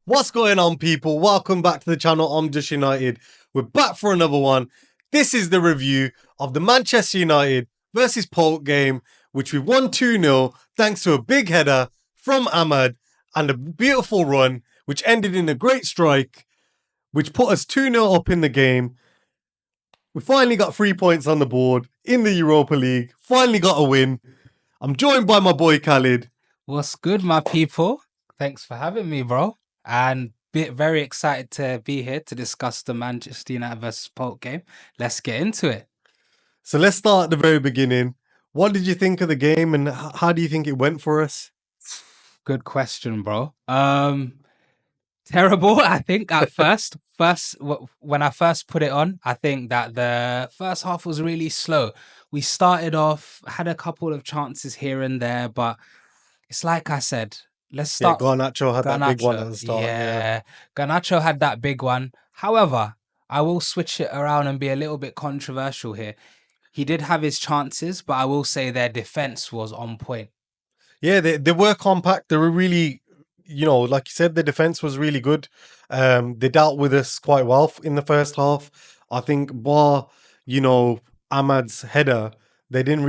What's going on, people? Welcome back to the channel. I'm Just United. We're back for another one. This is the review of the Manchester United versus PAOK game, which we won 2-0 thanks to a big header from Amad and a beautiful run, which ended in a great strike, which put us 2-0 up in the game. We finally got 3 points on the board in the Europa League. Finally got a win. I'm joined by my boy Khalid. What's good, my people? Thanks for having me, bro. And very excited to be here to discuss the Manchester United versus PAOK game. Let's get into it. So let's start at the very beginning. What did you think of the game and how do you think it went for us? Good question, bro. Terrible, I think, at first. When I first put it on, I think that the first half was really slow. We started off, had a couple of chances here and there, but it's like I said, let's start. Garnacho had that big one at the start. Yeah, Garnacho had that big one. However, I will switch it around and be a little bit controversial here. He did have his chances, but I will say their defense was on point. Yeah, they were compact. They were really, like you said, the defense was really good. They dealt with us quite well in the first half. I think bar, Ahmad's header, we didn't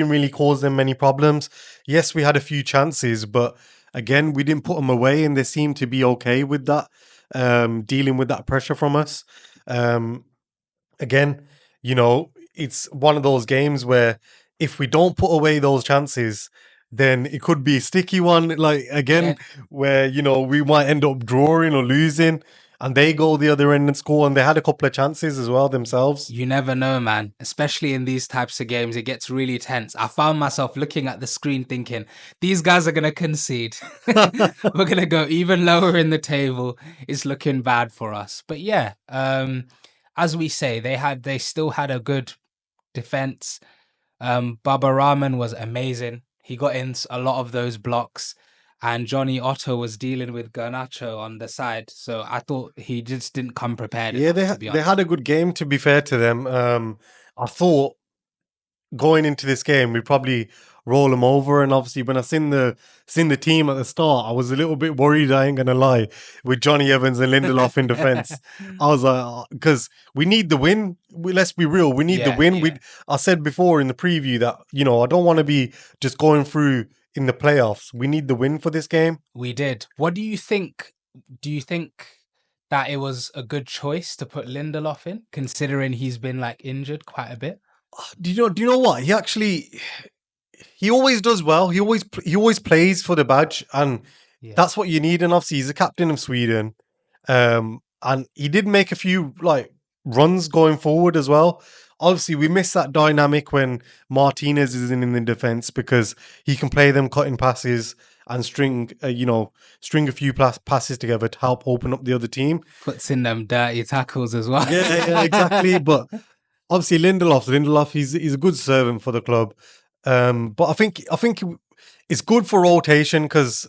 really cause them many problems. Yes, we had a few chances, but again, we didn't put them away and they seemed to be okay with that, dealing with that pressure from us. Again, it's one of those games where if we don't put away those chances, then it could be a sticky one, like again, where, we might end up drawing or losing and they go the other end and score. And they had a couple of chances as well themselves. You never know, man. Especially in these types of games, it gets really tense. I found myself looking at the screen thinking, these guys are going to concede. We're going to go even lower in the table. It's looking bad for us. But yeah, as we say, they still had a good defense. Baba Rahman was amazing. He got in a lot of those blocks, and Johnny Otto was dealing with Garnacho on the side. So I thought he just didn't come prepared. Yeah, they had a good game, to be fair to them. I thought going into this game, we probably roll them over. And obviously, when I seen the team at the start, I was a little bit worried, I ain't gonna lie, with Johnny Evans and Lindelof in defense. I was like, because we need the win. Let's be real, we need the win. Yeah. I said before in the preview that, I don't want to be just going through in the playoffs. We need the win for this game. We did. What do you think? Do you think that it was a good choice to put Lindelof in, considering he's been like injured quite a bit? Do you know what? He always does well. He always plays for the badge, and that's what you need. And obviously, he's the captain of Sweden, and he did make a few runs going forward as well. Obviously, we miss that dynamic when Martinez is in the defense, because he can play them cutting passes and string a few passes together to help open up the other team. Puts in them dirty tackles as well. Yeah, exactly. But obviously, Lindelof, he's a good servant for the club. But I think it's good for rotation, because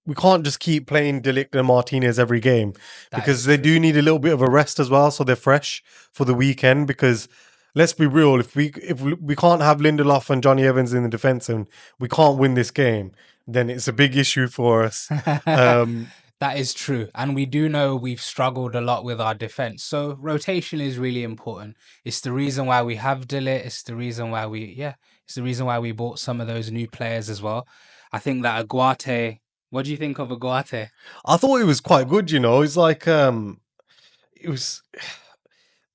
we can't just keep playing De Ligt and Martinez every game, because they do need a little bit of a rest as well, so they're fresh for the weekend. Because let's be real, if we can't have Lindelof and Johnny Evans in the defense and we can't win this game, then it's a big issue for us. That is true. And we do know we've struggled a lot with our defense. So rotation is really important. It's the reason why we have De Ligt. It's the reason why we bought some of those new players as well. I think that Aguate, what do you think of Aguate? I thought it was quite good, It's like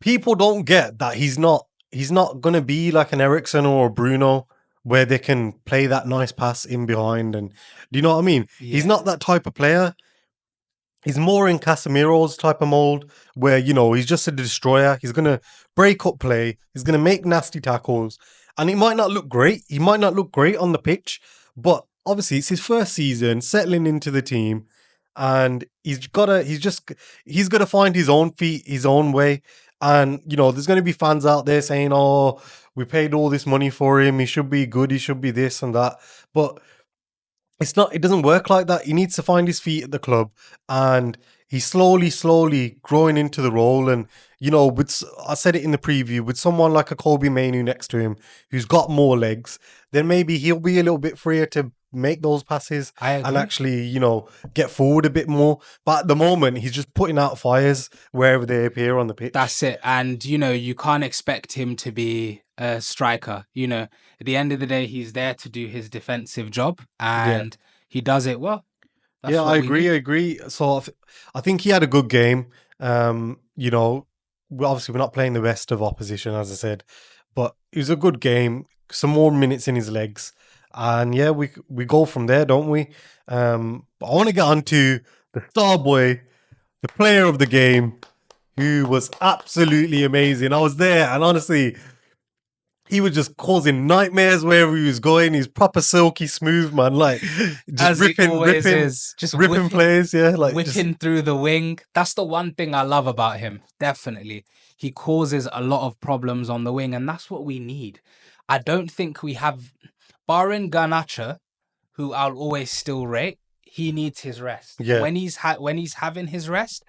people don't get that he's not gonna be like an Eriksen or a Bruno, where they can play that nice pass in behind. And do you know what I mean? Yeah. He's not that type of player. He's more in Casemiro's type of mold, where, he's just a destroyer. He's going to break up play. He's going to make nasty tackles. And it might not look great. He might not look great on the pitch. But obviously, it's his first season, settling into the team. And he's got to find his own feet, his own way. And, there's going to be fans out there saying, oh, we paid all this money for him. He should be good. He should be this and that. But it doesn't work like that. He needs to find his feet at the club, and he's slowly growing into the role. And, I said it in the preview, with someone like a Kobe Mainu next to him, who's got more legs, then maybe he'll be a little bit freer to make those passes I and agree. actually, get forward a bit more. But at the moment, he's just putting out fires wherever they appear on the pitch. That's it. And, you can't expect him to be a striker. At the end of the day, he's there to do his defensive job and he does it well. That's Yeah, what I we agree. need. I agree. So I think he had a good game. Obviously we're not playing the best of opposition, as I said, but it was a good game. Some more minutes in his legs, and yeah, we go from there, don't we? But I want to get on to the star boy, the player of the game, who was absolutely amazing. I was there, and honestly, he was just causing nightmares wherever he was going. He's proper silky smooth, man. Like just As he ripping, always ripping, is. Just ripping plays. Yeah, like whipping through the wing. That's the one thing I love about him. Definitely. He causes a lot of problems on the wing, and that's what we need. I don't think we have, barring Garnacho, who I'll always still rate, he needs his rest. Yeah. When he's having his rest,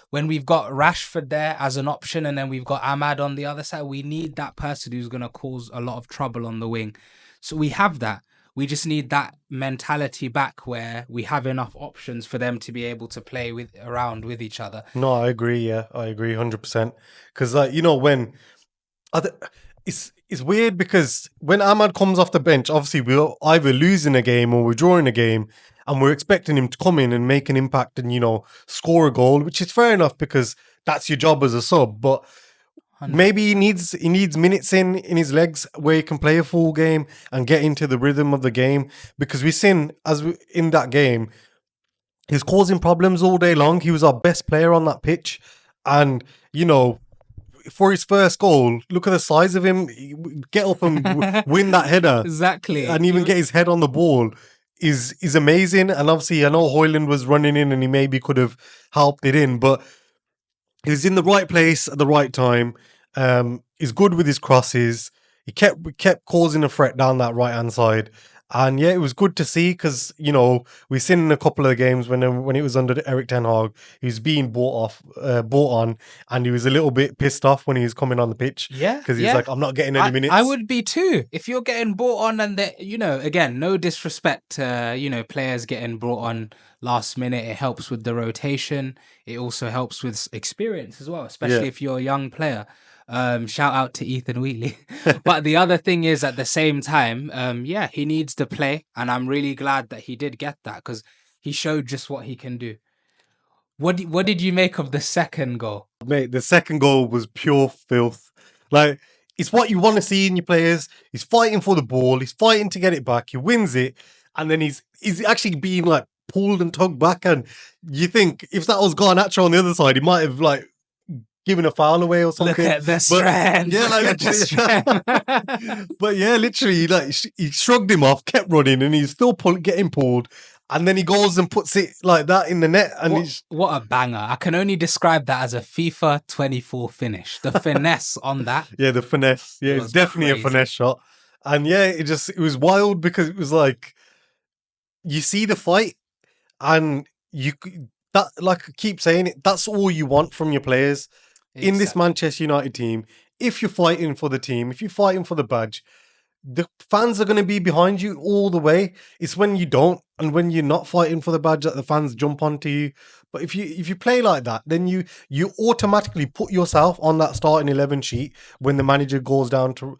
when we've got Rashford there as an option and then we've got Amad on the other side, we need that person who's going to cause a lot of trouble on the wing. So we have that. We just need that mentality back where we have enough options for them to be able to play around with each other. No, I agree. Yeah, I agree 100%. Because when it's weird because when Ahmad comes off the bench, obviously we're either losing a game or we're drawing a game, and we're expecting him to come in and make an impact and score a goal, which is fair enough because that's your job as a sub. But maybe he needs minutes in his legs where he can play a full game and get into the rhythm of the game, because we've seen in that game he's causing problems all day long. He was our best player on that pitch, and for his first goal, look at the size of him. Get up and win that header. Exactly. And even get his head on the ball is amazing. And obviously, I know Højlund was running in and he maybe could have helped it in, but he was in the right place at the right time. He's good with his crosses. He kept causing a threat down that right-hand side. And yeah, it was good to see because, we've seen in a couple of the games when it was under Eric Ten Hag, he was being bought on, and he was a little bit pissed off when he was coming on the pitch. Yeah. Because he's like, I'm not getting any minutes. I would be too. If you're getting brought on and again, no disrespect to, players getting brought on last minute. It helps with the rotation. It also helps with experience as well, especially if you're a young player. Shout out to Ethan Wheatley. But the other thing is, at the same time, he needs to play, and I'm really glad that he did get that because he showed just what he can do. What did you make of the second goal? Mate, the second goal was pure filth. Like, it's what you want to see in your players. He's fighting for the ball. He's fighting to get it back. He wins it, and then he's actually being like pulled and tugged back. And you think if that was Garnacho on the other side, he might have like giving a foul away or something. Look at the strand. Yeah, like literally. But yeah, literally, like he shrugged him off, kept running, and he's still getting pulled. And then he goes and puts it like that in the net. And what a banger. I can only describe that as a FIFA 24 finish. The finesse on that. Yeah, the finesse. Yeah, it's definitely a finesse shot. And yeah, it was wild because it was like, you see the fight and like I keep saying it, that's all you want from your players. Exactly. In this Manchester United team, if you're fighting for the team, if you're fighting for the badge, the fans are going to be behind you all the way. It's when you don't, and when you're not fighting for the badge, that the fans jump onto you. But if you play like that, then you automatically put yourself on that starting 11 sheet when the manager goes down to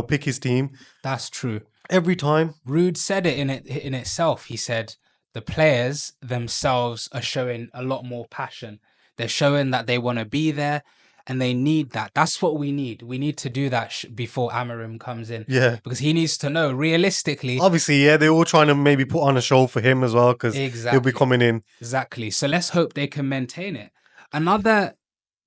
pick his team. That's true. Every time. Ruud said it in itself. He said the players themselves are showing a lot more passion. They're showing that they want to be there, and they need that. That's what we need. We need to do that before Amarim comes in. Yeah. Because he needs to know, realistically... Obviously, yeah, they're all trying to maybe put on a show for him as well, because he'll be coming in. Exactly. So let's hope they can maintain it. Another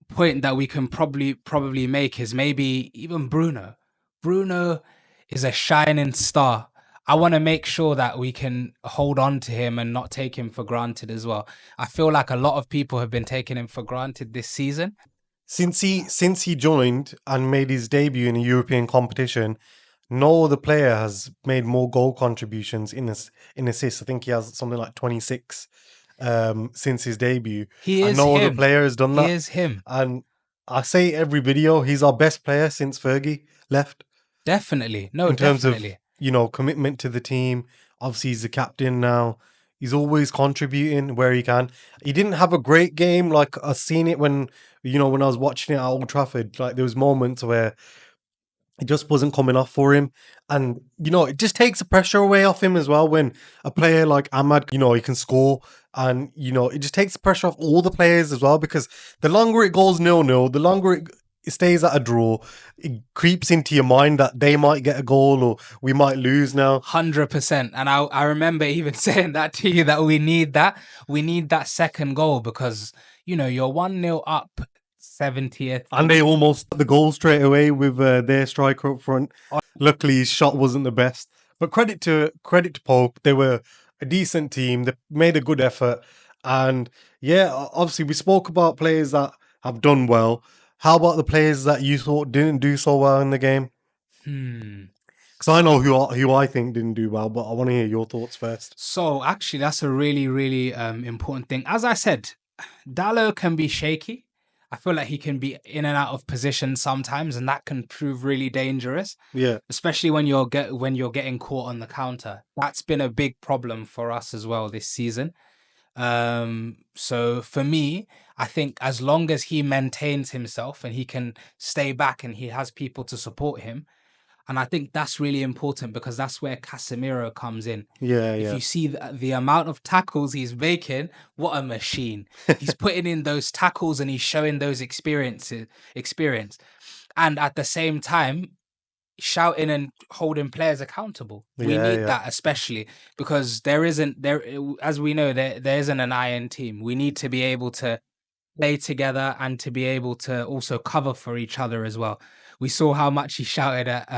point that we can probably make is maybe even Bruno. Bruno is a shining star. I want to make sure that we can hold on to him and not take him for granted as well. I feel like a lot of people have been taking him for granted this season. Since he joined and made his debut in a European competition, no other player has made more goal contributions in assists. I think he has something like 26 since his debut. Other player has done that. He is him. And I say every video, he's our best player since Fergie left. Definitely. No, in terms definitely. commitment to the team. Obviously, he's the captain now. He's always contributing where he can. He didn't have a great game. Like I seen it when when I was watching it at Old Trafford. Like there was moments where it just wasn't coming off for him. And, it just takes the pressure away off him as well when a player like Amad, he can score. And, it just takes the pressure off all the players as well because the longer it goes 0-0, the longer it stays at a draw, it creeps into your mind that they might get a goal or we might lose now. 100%. And I remember even saying that to you that we need that. We need that second goal because, you're 1-0 up 70th. And they almost got the goal straight away with their striker up front. Luckily, his shot wasn't the best. But credit to PAOK. They were a decent team. They made a good effort. And yeah, obviously, we spoke about players that have done well. How about the players that you thought didn't do so well in the game? Because I know who I think didn't do well, but I want to hear your thoughts first. So actually, that's a really, really important thing. As I said, Diallo can be shaky. I feel like he can be in and out of position sometimes, and that can prove really dangerous. Yeah, especially when you're getting caught on the counter. That's been a big problem for us as well this season. So for me, I think as long as he maintains himself and he can stay back and he has people to support him, and I think that's really important because that's where Casemiro comes in. If you see the amount of tackles he's making, what a machine. He's putting in those tackles and he's showing those experience. And at the same time, shouting and holding players accountable. We need that, especially because as we know, there isn't an iron team. We need to be able to play together and to be able to also cover for each other as well. We saw how much he shouted at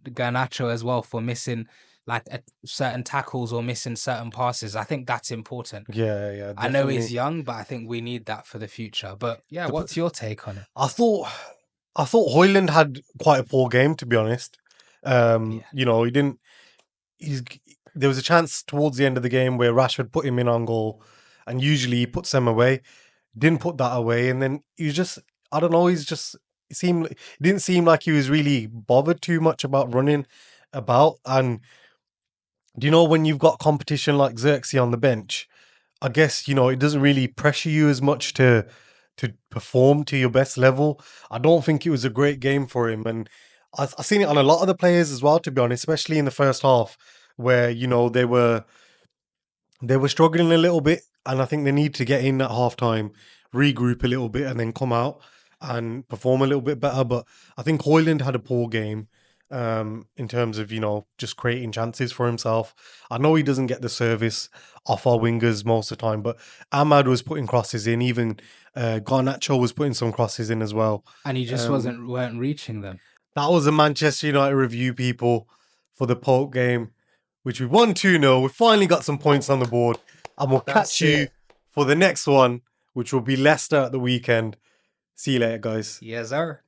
Garnacho as well for missing like certain tackles or missing certain passes. I think that's important. Yeah, definitely. I know he's young, but I think we need that for the future. But yeah, what's your take on it? I thought Højlund had quite a poor game, to be honest. He didn't. There was a chance towards the end of the game where Rashford put him in on goal, and usually he puts them away. Didn't put that away, and then he was just, I don't know, it didn't seem like he was really bothered too much about running about. And when you've got competition like Xerxes on the bench, I guess it doesn't really pressure you as much to perform to your best level. I don't think it was a great game for him, and I've seen it on a lot of the players as well, to be honest, especially in the first half where they were struggling a little bit, and I think they need to get in at halftime, regroup a little bit, and then come out and perform a little bit better. But I think Højlund had a poor game in terms of just creating chances for himself. I know he doesn't get the service off our wingers most of the time, but Amad was putting crosses in. Even Garnacho was putting some crosses in as well, and he just weren't reaching them. That was a Manchester United review, people, for the PAOK game, which we won 2-0. We finally got some points on the board, and we'll catch you for the next one, which will be Leicester at the weekend. See you later, guys. Yes, sir.